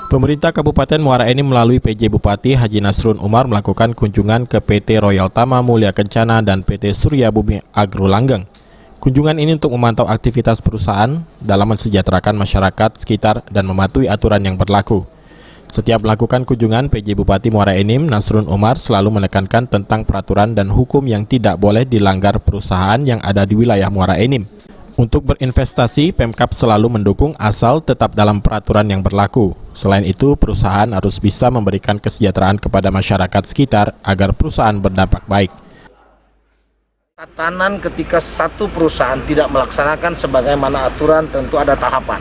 Pemerintah Kabupaten Muara Enim melalui PJ Bupati Haji Nasrun Umar melakukan kunjungan ke PT Royal Tama Mulia Kencana dan PT Surya Bumi Agro Langgeng. Kunjungan ini untuk memantau aktivitas perusahaan dalam mensejahterakan masyarakat sekitar dan mematuhi aturan yang berlaku. Setiap melakukan kunjungan, PJ Bupati Muara Enim Nasrun Umar selalu menekankan tentang peraturan dan hukum yang tidak boleh dilanggar perusahaan yang ada di wilayah Muara Enim. Untuk berinvestasi, Pemkab selalu mendukung asal tetap dalam peraturan yang berlaku. Selain itu, perusahaan harus bisa memberikan kesejahteraan kepada masyarakat sekitar agar perusahaan berdampak baik. Tatanan ketika satu perusahaan tidak melaksanakan sebagaimana aturan tentu ada tahapan.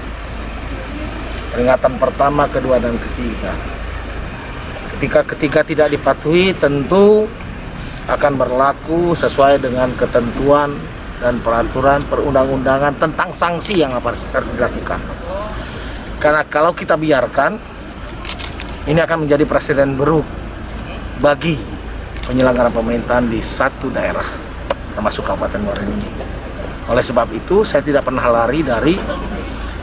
Peringatan pertama, kedua, dan ketiga. Ketika ketiga tidak dipatuhi tentu akan berlaku sesuai dengan ketentuan dan peraturan perundang-undangan tentang sanksi yang harus dilakukan. Karena kalau kita biarkan, ini akan menjadi presiden buruk bagi penyelenggaraan pemerintahan di satu daerah, termasuk Kabupaten Muara Enim. Oleh sebab itu, saya tidak pernah lari dari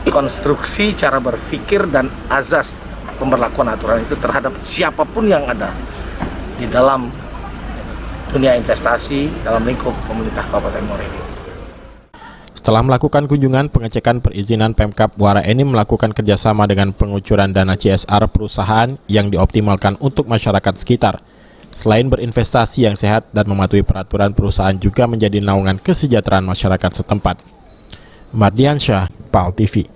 konstruksi cara berpikir dan azas pemberlakuan aturan itu terhadap siapapun yang ada di dalam dunia investasi dalam lingkup pemerintah Kabupaten Muara Enim. Setelah melakukan kunjungan, pengecekan perizinan Pemkab Muara Enim melakukan kerjasama dengan pengucuran dana CSR perusahaan yang dioptimalkan untuk masyarakat sekitar. Selain berinvestasi yang sehat dan mematuhi peraturan, perusahaan juga menjadi naungan kesejahteraan masyarakat setempat. Mardiansyah, PAL TV.